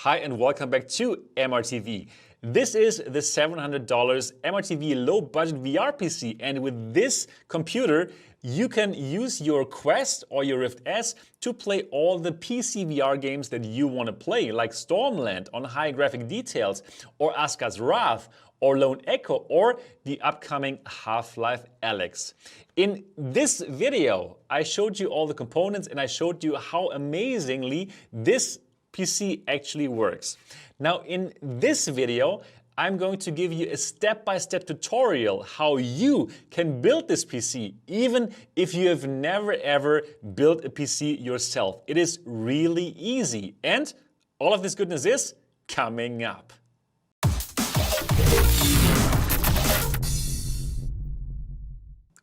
Hi and welcome back to MRTV. This is the $700 MRTV low budget VR PC, and with this computer you can use your Quest or your Rift S to play all the PC VR games that you want to play, like Stormland on high graphic details, or Asgard's Wrath, or Lone Echo, or the upcoming Half-Life Alyx. In this video I showed you all the components and I showed you how amazingly this PC actually works. Now in this video I'm going to give you a step-by-step tutorial how you can build this PC even if you have never ever built a PC yourself. It is really easy, and all of this goodness is coming up.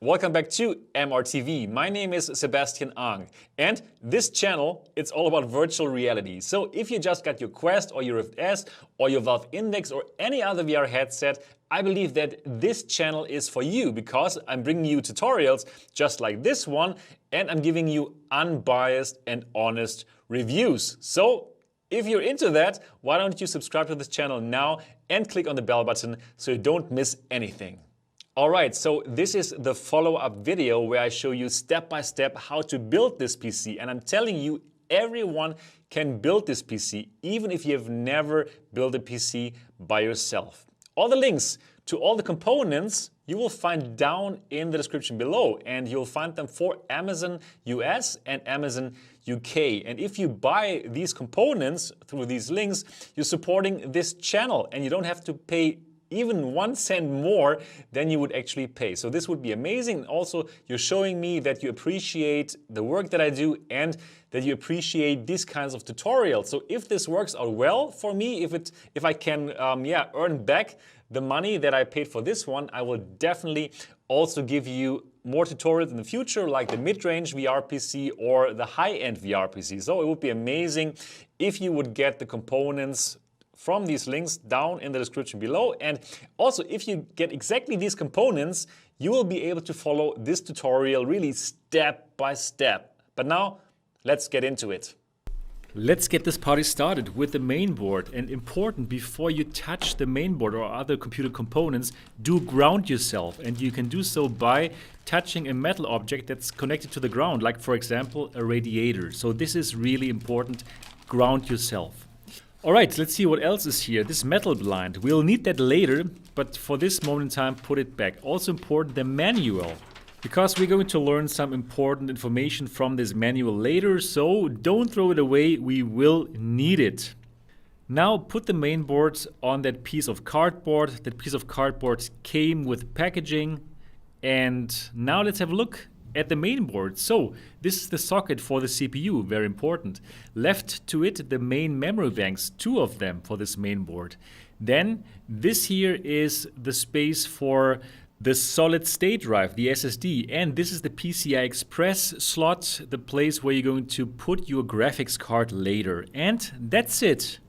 Welcome back to MRTV. My name is Sebastian Ang, and this channel, it's all about virtual reality. So if you just got your Quest or your Rift S or your Valve Index or any other VR headset, I believe that this channel is for you because I'm bringing you tutorials just like this one, and I'm giving you unbiased and honest reviews. So if you're into that, why don't you subscribe to this channel now and click on the bell button so you don't miss anything. Alright, so this is the follow-up video where I show you step-by-step how to build this PC, and I'm telling you everyone can build this PC even if you have never built a PC by yourself. All the links to all the components you will find down in the description below, and you'll find them for Amazon US and Amazon UK. And if you buy these components through these links, you're supporting this channel and you don't have to pay even 1 cent more than you would actually pay. So this would be amazing. And also you're showing me that you appreciate the work that I do and that you appreciate these kinds of tutorials. So if this works out well for me, if I can earn back the money that I paid for this one, I will definitely also give you more tutorials in the future, like the mid-range VR PC or the high-end VR PC. So it would be amazing if you would get the components from these links down in the description below. And also, if you get exactly these components, you will be able to follow this tutorial really step by step. But now, let's get into it. Let's get this party started with the main board. And important, before you touch the main board or other computer components, do ground yourself. And you can do so by touching a metal object that's connected to the ground, like for example, a radiator. So this is really important. Ground yourself. Alright, let's see what else is here. This metal blind. We'll need that later, but for this moment in time, put it back. Also important, the manual. Because we're going to learn some important information from this manual later, so don't throw it away, we will need it. Now put the main board on that piece of cardboard. That piece of cardboard came with packaging. And now let's have a look at the main board. So this is the socket for the CPU, very important. Left to it the main memory banks, 2 of them for this main board. Then this here is the space for the solid state drive, the SSD, and this is the PCI Express slot, the place where you're going to put your graphics card later. And that's it.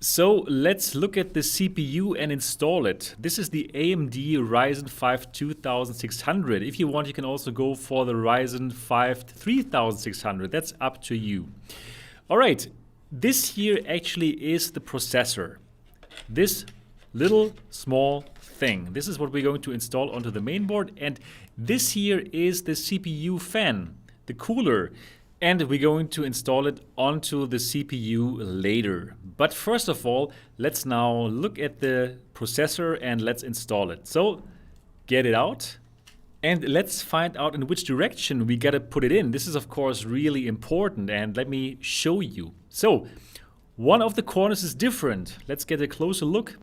So let's look at the CPU and install it. This is the AMD Ryzen 5 2600. If you want, you can also go for the Ryzen 5 3600. That's up to you. Alright, this here actually is the processor. This little small thing. This is what we're going to install onto the main board, and this here is the CPU fan, the cooler. And we're going to install it onto the CPU later. But first of all, let's now look at the processor and let's install it. So get it out and let's find out in which direction we gotta put it in. This is of course really important, and let me show you. So one of the corners is different. Let's get a closer look.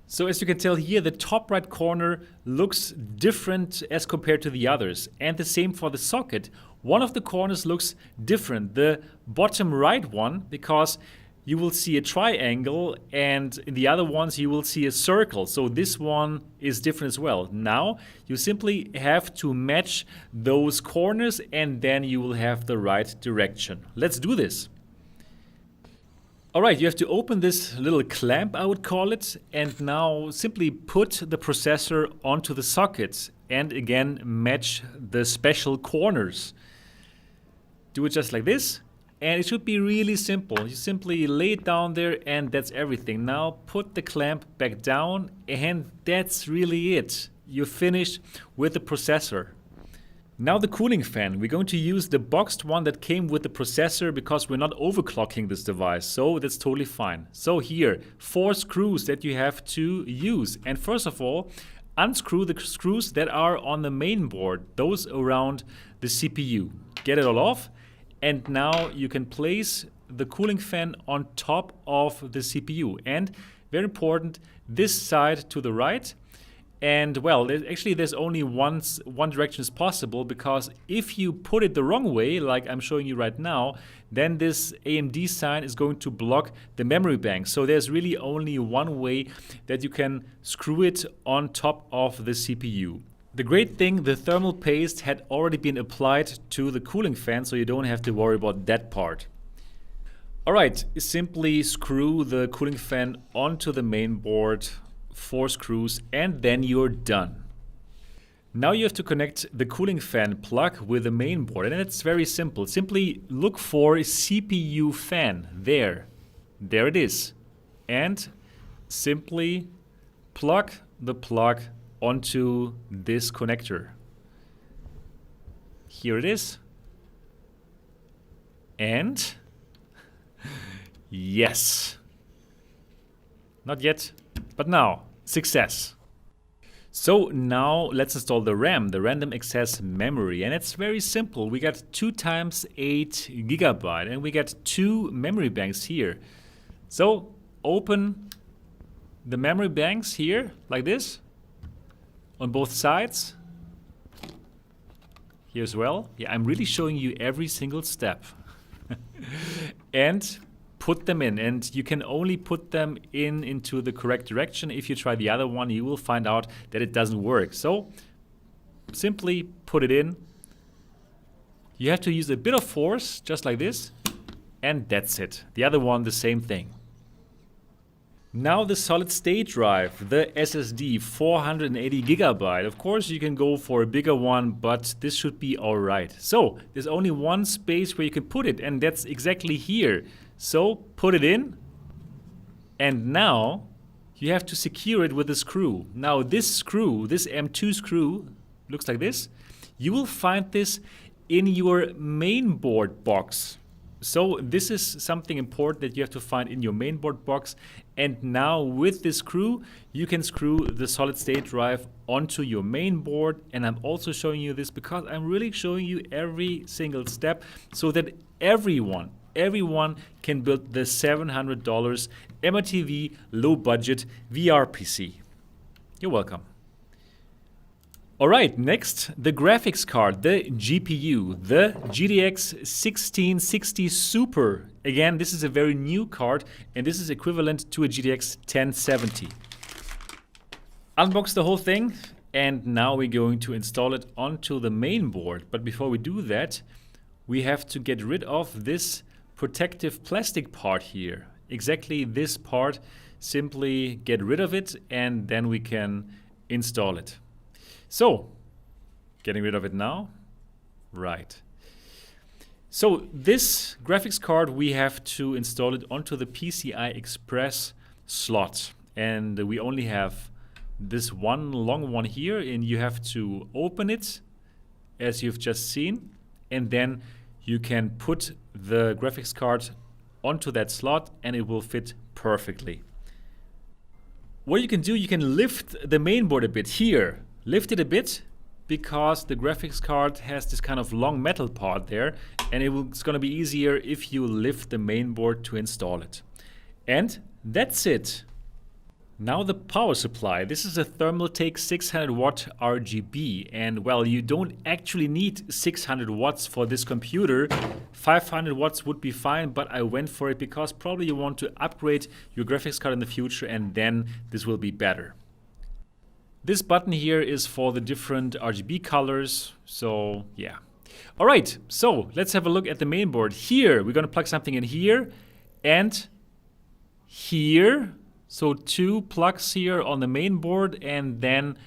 So as you can tell here, the top right corner looks different as compared to the others. And the same for the socket. One of the corners looks different, the bottom right one, because you will see a triangle, and in the other ones you will see a circle. So this one is different as well. Now you simply have to match those corners and then you will have the right direction. Let's do this. Alright, you have to open this little clamp, I would call it, and now simply put the processor onto the socket and again match the special corners. Do it just like this, And it should be really simple. You simply lay it down there and that's everything. Now put the clamp back down and that's really it. You're finished with the processor. Now the cooling fan. We're going to use the boxed one that came with the processor because we're not overclocking this device. So that's totally fine. So here, 4 screws that you have to use. And first of all, unscrew the screws that are on the main board, those around the CPU. Get it all off. And now you can place the cooling fan on top of the CPU. And very important, this side to the right. And well, actually there's only one direction is possible, because if you put it the wrong way, like I'm showing you right now, then this AMD sign is going to block the memory bank. So there's really only one way that you can screw it on top of the CPU. The great thing, the thermal paste had already been applied to the cooling fan, so you don't have to worry about that part. Alright, simply screw the cooling fan onto the main board, 4 screws, and then you're done. Now you have to connect the cooling fan plug with the main board, and it's very simple. Simply look for CPU fan. There it is. And simply plug the plug onto this connector. Here it is. And yes. Not yet, but now. Success. So now let's install the RAM, the random access memory. And it's very simple. We got 2 times 8 GB and we got 2 memory banks here. So open the memory banks here like this on both sides. Here as well. Yeah, I'm really showing you every single step. And put them in, and you can only put them into the correct direction. If you try the other one, you will find out that it doesn't work. So simply put it in. You have to use a bit of force, just like this, and that's it. The other one, the same thing. Now the solid state drive, the SSD, 480 GB. Of course you can go for a bigger one, but this should be alright. So there's only one space where you can put it, and that's exactly here. So put it in, and now you have to secure it with a screw. Now this screw, this M2 screw, looks like this. You will find this in your main board box. So this is something important that you have to find in your mainboard box. And now with this screw, you can screw the solid state drive onto your main board. And I'm also showing you this because I'm really showing you every single step so that everyone can build the $700 MRTV low budget VR PC. You're welcome. Alright, next, the graphics card, the GPU, the GTX 1660 Super. Again, this is a very new card, and this is equivalent to a GTX 1070. Unbox the whole thing, and now we're going to install it onto the main board. But before we do that, we have to get rid of this protective plastic part here. Exactly this part. Simply get rid of it, and then we can install it. So, getting rid of it now. Right. So this graphics card, we have to install it onto the PCI Express slot. And we only have this one long one here, and you have to open it, as you've just seen. And then you can put the graphics card onto that slot, and it will fit perfectly. What you can do, you can lift the mainboard a bit here. Lift it a bit, because the graphics card has this kind of long metal part there, and it's going to be easier if you lift the mainboard to install it. And that's it. Now the power supply. This is a Thermaltake 600 watt RGB, and well, you don't actually need 600 watts for this computer. 500 watts would be fine, but I went for it because probably you want to upgrade your graphics card in the future, and then this will be better. This button here is for the different RGB colors, so yeah. All right, so let's have a look at the mainboard. Here, we're gonna plug something in here and here. So 2 plugs here on the mainboard, and then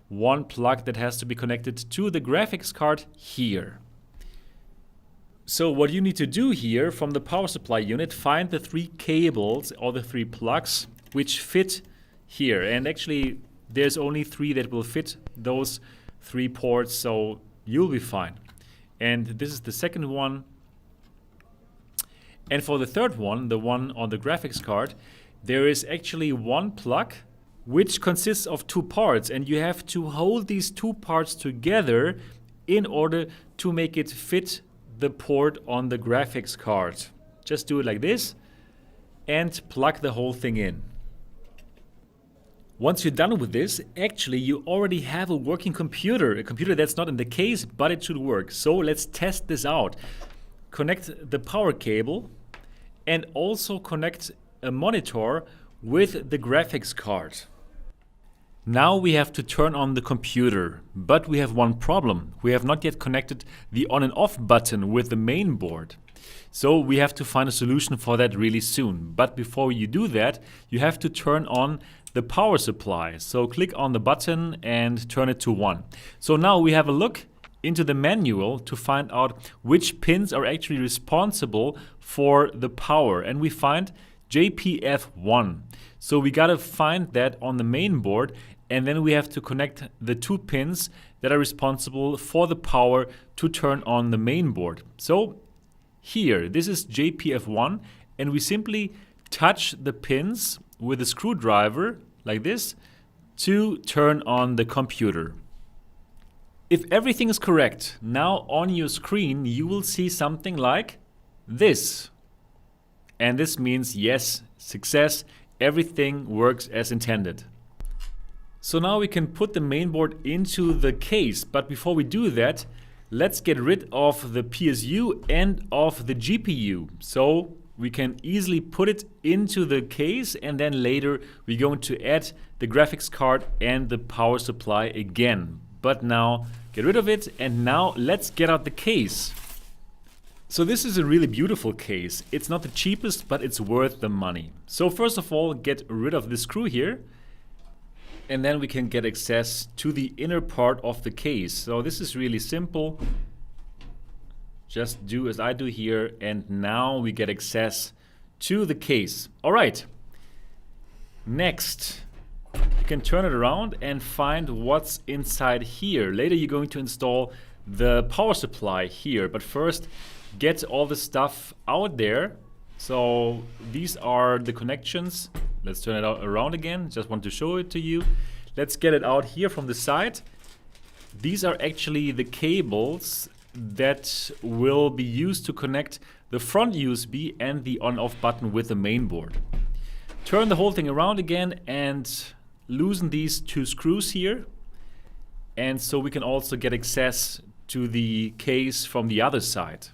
1 plug that has to be connected to the graphics card here. So what you need to do here from the power supply unit, find the 3 cables or the 3 plugs which fit here. And actually there's only 3 that will fit those 3 ports, so you'll be fine. And this is the second one. And for the third one, the one on the graphics card, there is actually 1 plug which consists of 2 parts, and you have to hold these 2 parts together in order to make it fit the port on the graphics card. Just do it like this and plug the whole thing in. Once you're done with this, actually you already have a working computer, a computer that's not in the case, but it should work. So let's test this out. Connect the power cable and also connect a monitor with the graphics card. Now we have to turn on the computer, but we have one problem. We have not yet connected the on and off button with the main board. So we have to find a solution for that really soon. But before you do that, you have to turn on the power supply. So click on the button and turn it to 1. So now we have a look into the manual to find out which pins are actually responsible for the power. And we find JPF1. So we gotta find that on the main board, and then we have to connect the 2 pins that are responsible for the power to turn on the main board. So here, this is JPF1, and we simply touch the pins with a screwdriver like this to turn on the computer. If everything is correct, now on your screen you will see something like this. And this means yes, success, everything works as intended. So now we can put the mainboard into the case, but before we do that, let's get rid of the PSU and of the GPU. So we can easily put it into the case, and then later we're going to add the graphics card and the power supply again. But now get rid of it, and now let's get out the case. So this is a really beautiful case. It's not the cheapest, but it's worth the money. So first of all, get rid of the screw here, and then we can get access to the inner part of the case. So this is really simple. Just do as I do here, and now we get access to the case. All right. Next, you can turn it around and find what's inside here. Later you're going to install the power supply here, but first get all the stuff out there. So these are the connections. Let's turn it around again. Just want to show it to you. Let's get it out here from the side. These are actually the cables that will be used to connect the front USB and the on-off button with the main board. Turn the whole thing around again and loosen these 2 screws here. And so we can also get access to the case from the other side.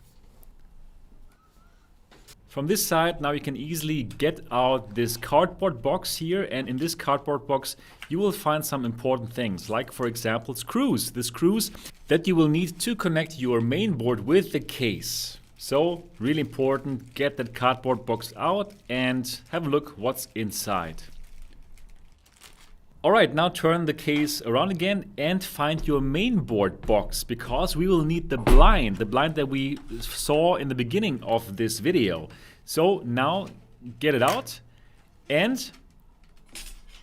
From this side, now you can easily get out this cardboard box here, and in this cardboard box you will find some important things, like for example screws. The screws that you will need to connect your main board with the case. So really important, get that cardboard box out and have a look what's inside. Alright, now turn the case around again and find your main board box, because we will need the blind that we saw in the beginning of this video. So now get it out, and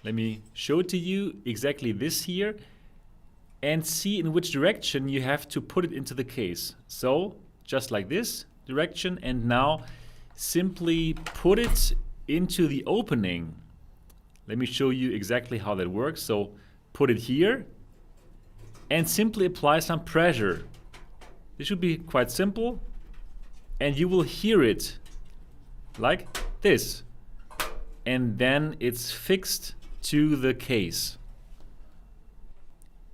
let me show it to you, exactly this here, and see in which direction you have to put it into the case. So just like this direction, and now simply put it into the opening. Let me show you exactly how that works. So put it here and simply apply some pressure. This should be quite simple, and you will hear it like this. And then it's fixed to the case.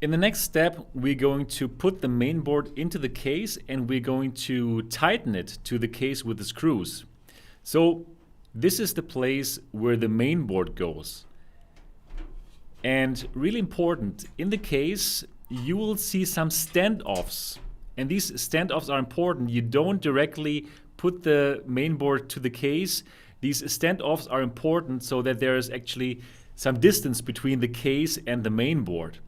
In the next step, we're going to put the main board into the case, and we're going to tighten it to the case with the screws. So this is the place where the main board goes. And really important, in the case you will see some standoffs. And these standoffs are important. You don't directly put the main board to the case. These standoffs are important so that there is actually some distance between the case and the main board.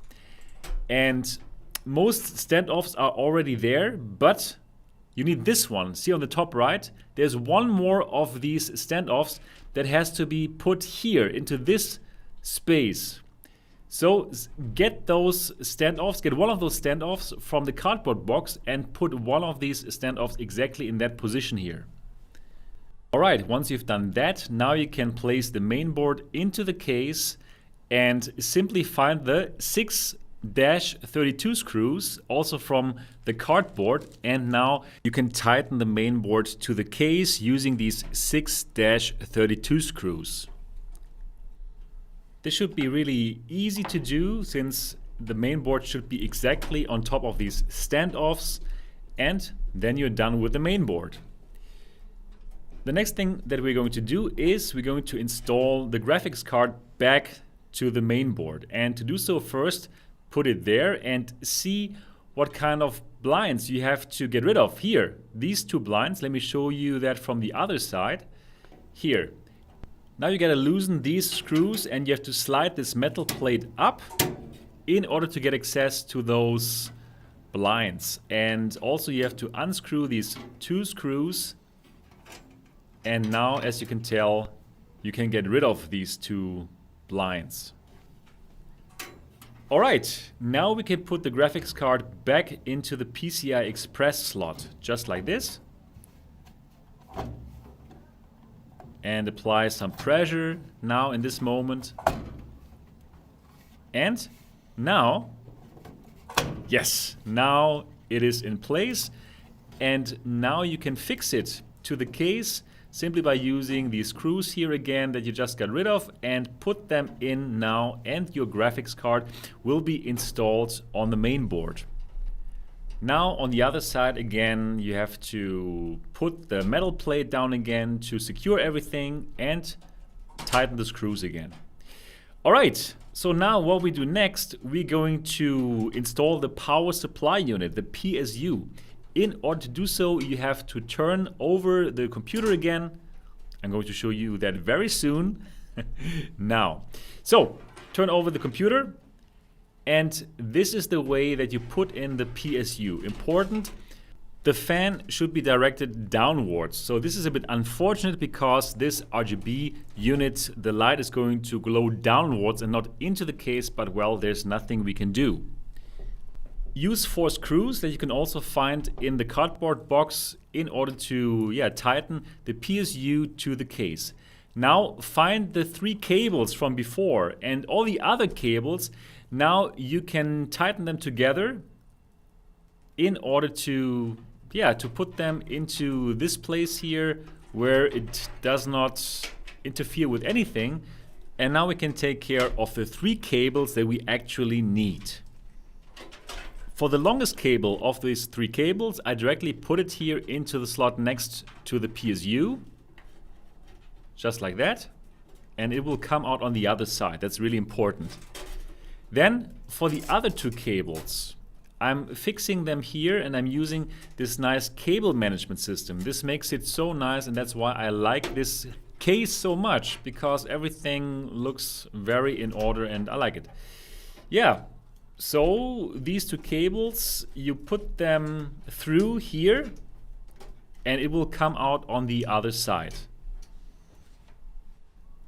And most standoffs are already there, but you need this one. See on the top right, there's one more of these standoffs that has to be put here into this space. So get those standoffs, get one of those standoffs from the cardboard box and put one of these standoffs exactly in that position here. Alright, once you've done that, now you can place the main board into the case and simply find the 6-32 screws, also from the cardboard, and now you can tighten the main board to the case using these 6-32 screws. This should be really easy to do since the main board should be exactly on top of these standoffs, and then you're done with the main board. The next thing that we're going to do is we're going to install the graphics card back to the main board, and to do so first put it there and see what kind of blinds you have to get rid of. Here, these two blinds, let me show you that from the other side. Here. Now you gotta loosen these screws and you have to slide this metal plate up in order to get access to those blinds. And also you have to unscrew these two screws. And now, as you can tell, you can get rid of these two blinds. Alright, now we can put the graphics card back into the PCI Express slot, just like this. And apply some pressure now in this moment. And now, yes, now it is in place. And now you can fix it to the case simply by using these screws here again that you just got rid of and put them in now, and your graphics card will be installed on the main board. Now on the other side again, you have to put the metal plate down again to secure everything and tighten the screws again. Alright, so now what we do next, we're going to install the power supply unit, the PSU. In order to do so, you have to turn over the computer again. I'm going to show you that very soon. Now, so turn over the computer. And this is the way that you put in the PSU. Important, the fan should be directed downwards. So this is a bit unfortunate because this RGB unit, the light is going to glow downwards and not into the case, but well, there's nothing we can do. Use 4 screws that you can also find in the cardboard box in order to tighten the PSU to the case. Now find the 3 cables from before and all the other cables. Now you can tighten them together in order to put them into this place here where it does not interfere with anything. And now we can take care of the 3 cables that we actually need. For the longest cable of these 3 cables, I directly put it here into the slot next to the PSU. Just like that. And it will come out on the other side. That's really important. Then for the other 2 cables, I'm fixing them here and I'm using this nice cable management system. This makes it so nice, and that's why I like this case so much, because everything looks very in order and I like it. Yeah, so these 2 cables, you put them through here and it will come out on the other side.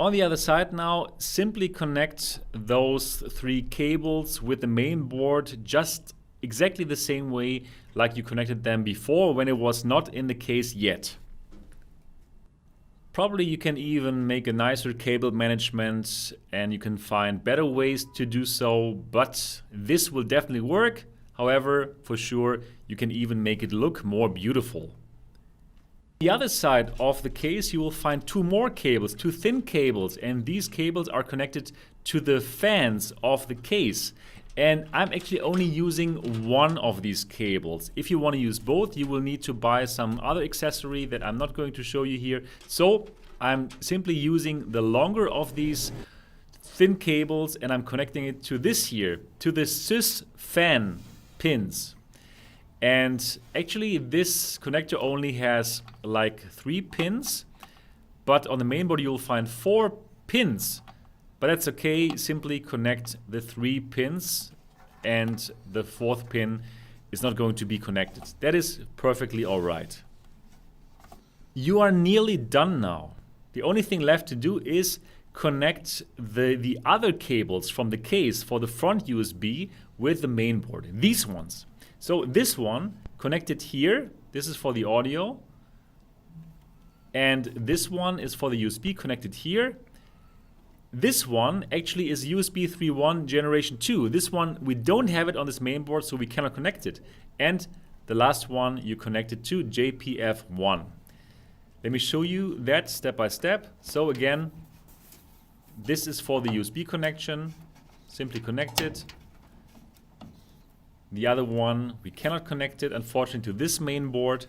On the other side now, simply connect those 3 cables with the main board just exactly the same way like you connected them before when it was not in the case yet. Probably you can even make a nicer cable management and you can find better ways to do so, but this will definitely work. However, for sure, you can even make it look more beautiful. The other side of the case, you will find 2 more cables, 2 thin cables, and these cables are connected to the fans of the case. And I'm actually only using one of these cables. If you want to use both, you will need to buy some other accessory that I'm not going to show you here. So I'm simply using the longer of these thin cables and I'm connecting it to this here, to the sys fan pins. And actually this connector only has like 3 pins, but on the main board you'll find 4 pins. But that's okay, simply connect the 3 pins and the 4th pin is not going to be connected. That is perfectly all right. You are nearly done now. The only thing left to do is connect the other cables from the case for the front USB with the main board. These ones. So this one connected here. This is for the audio. And this one is for the USB connected here. This one actually is USB 3.1 generation 2. This one, we don't have it on this main board, so we cannot connect it. And the last one you connect it to JPF1. Let me show you that step by step. So again, this is for the USB connection. Simply connect it. The other one, we cannot connect it, unfortunately, to this main board.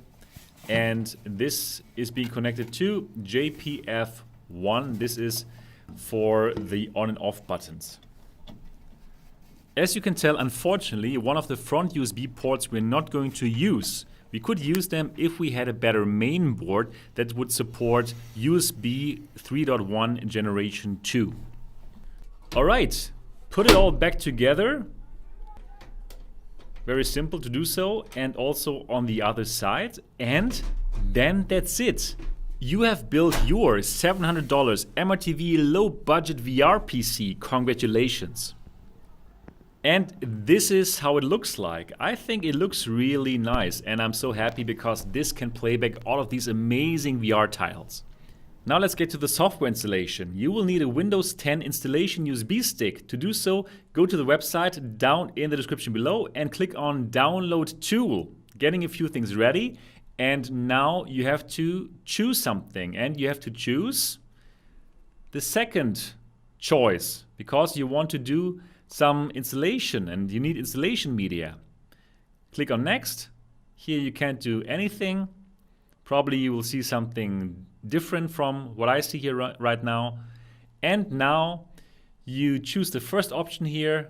And this is being connected to JPF1. This is for the on and off buttons. As you can tell, unfortunately, one of the front USB ports we're not going to use. We could use them if we had a better main board that would support USB 3.1 generation 2. All right, put it all back together. Very simple to do so, and also on the other side. And then that's it. You have built your $700 MRTV low budget VR PC. Congratulations. And this is how it looks like. I think it looks really nice, and I'm so happy because this can play back all of these amazing VR titles. Now let's get to the software installation. You will need a Windows 10 installation USB stick. To do so, go to the website down in the description below and click on Download Tool. Getting a few things ready, and now you have to choose something, and you have to choose the second choice because you want to do some installation and you need installation media. Click on Next. Here you can't do anything. Probably you will see something different from what I see here right now. And now you choose the first option here,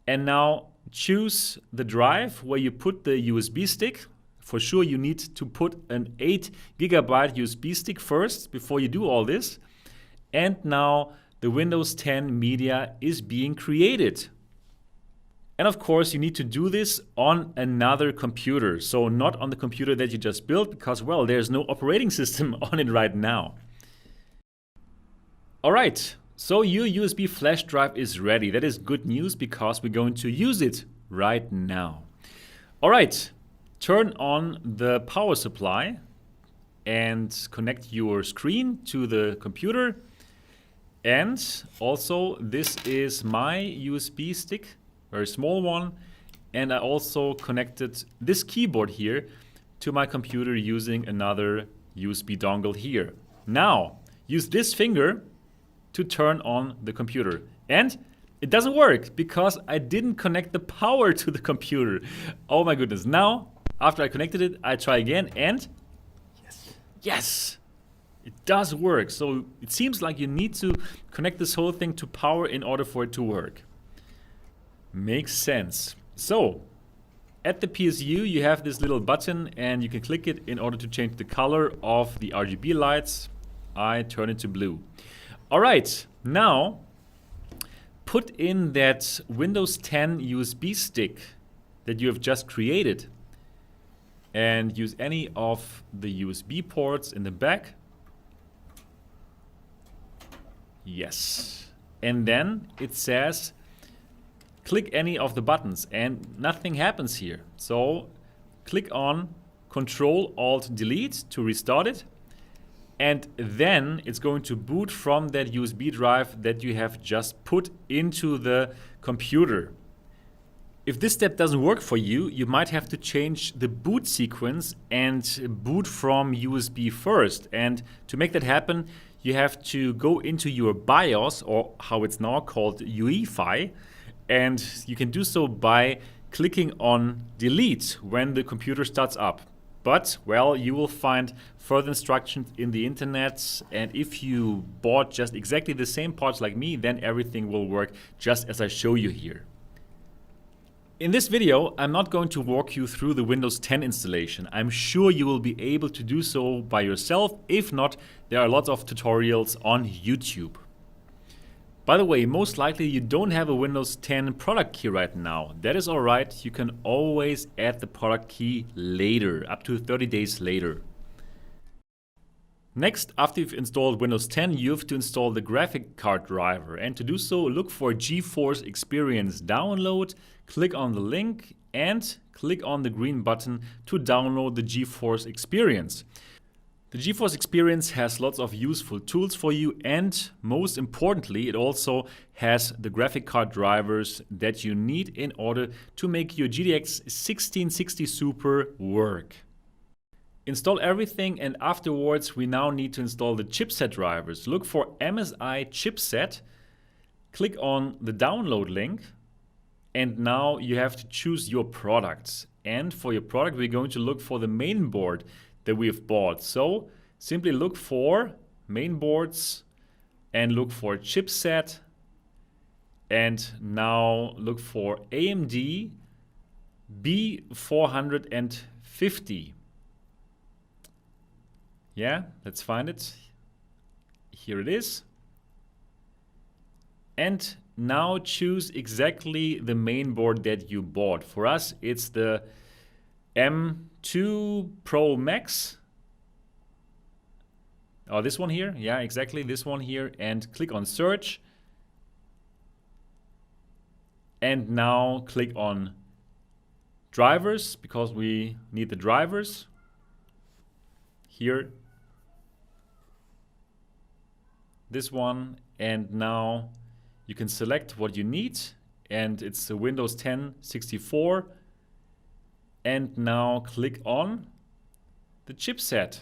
and now choose the drive where you put the USB stick. For sure you need to put an 8 GB USB stick first before you do all this. And now the Windows 10 media is being created. And of course, you need to do this on another computer. So not on the computer that you just built because, well, there's no operating system on it right now. All right, so your USB flash drive is ready. That is good news because we're going to use it right now. All right, turn on the power supply and connect your screen to the computer. And also, this is my USB stick, very small one. And I also connected this keyboard here to my computer using another USB dongle here. Now, use this finger to turn on the computer. And it doesn't work because I didn't connect the power to the computer. Oh my goodness. Now, after I connected it, I try again and yes! It does work. So it seems like you need to connect this whole thing to power in order for it to work. Makes sense. So at the PSU, you have this little button and you can click it in order to change the color of the RGB lights. I turn it to blue. All right, now put in that Windows 10 USB stick that you have just created and use any of the USB ports in the back. Yes. And then it says click any of the buttons and nothing happens here. So click on Control-Alt-Delete to restart it. And then it's going to boot from that USB drive that you have just put into the computer. If this step doesn't work for you, you might have to change the boot sequence and boot from USB first. And to make that happen, you have to go into your BIOS, or how it's now called, UEFI, and you can do so by clicking on Delete when the computer starts up. But, well, you will find further instructions in the internet, and if you bought just exactly the same parts like me, then everything will work just as I show you here. In this video, I'm not going to walk you through the Windows 10 installation. I'm sure you will be able to do so by yourself. If not, there are lots of tutorials on YouTube. By the way, most likely you don't have a Windows 10 product key right now. That is alright, you can always add the product key later, up to 30 days later. Next, after you've installed Windows 10, you have to install the graphic card driver. And to do so, look for GeForce Experience Download, click on the link and click on the green button to download the GeForce Experience. The GeForce Experience has lots of useful tools for you, and most importantly, it also has the graphic card drivers that you need in order to make your GTX 1660 Super work. Install everything, and afterwards we now need to install the chipset drivers. Look for MSI chipset, click on the download link, and now you have to choose your products. And for your product, we're going to look for the main board that we have bought. So simply look for main boards and look for chipset, and now look for AMD B450. Yeah, let's find it. Here it is. And now choose exactly the main board that you bought. For us, it's the M2 Pro Max. Oh, this one here? Yeah, exactly, this one here. And click on search. And now click on drivers, because we need the drivers. Here. This one, and now you can select what you need, and it's a Windows 10 64, and now click on the chipset,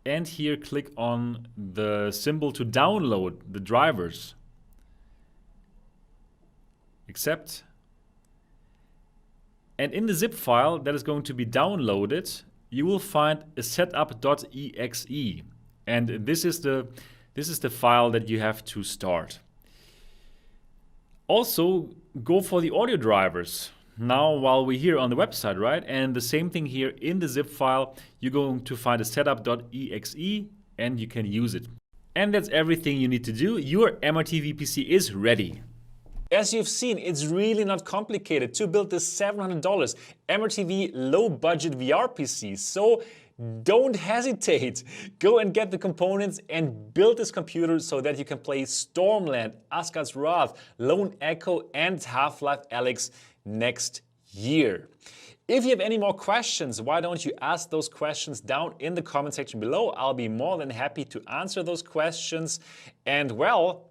and here click on the symbol to download the drivers. Accept, and in the zip file that is going to be downloaded, you will find a setup.exe. And this is the file that you have to start. Also, go for the audio drivers. Now, while we're here on the website, right? And the same thing here in the zip file, you're going to find a setup.exe and you can use it. And that's everything you need to do. Your MRTV PC is ready. As you've seen, it's really not complicated to build this $700 MRTV low budget VR PC. So don't hesitate. Go and get the components and build this computer so that you can play Stormland, Asgard's Wrath, Lone Echo and Half-Life Alyx next year. If you have any more questions, why don't you ask those questions down in the comment section below? I'll be more than happy to answer those questions. And well,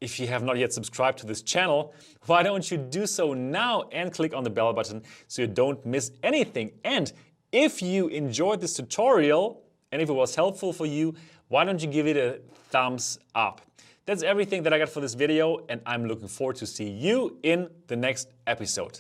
if you have not yet subscribed to this channel, why don't you do so now and click on the bell button so you don't miss anything. And if you enjoyed this tutorial and if it was helpful for you, why don't you give it a thumbs up? That's everything that I got for this video, and I'm looking forward to see you in the next episode.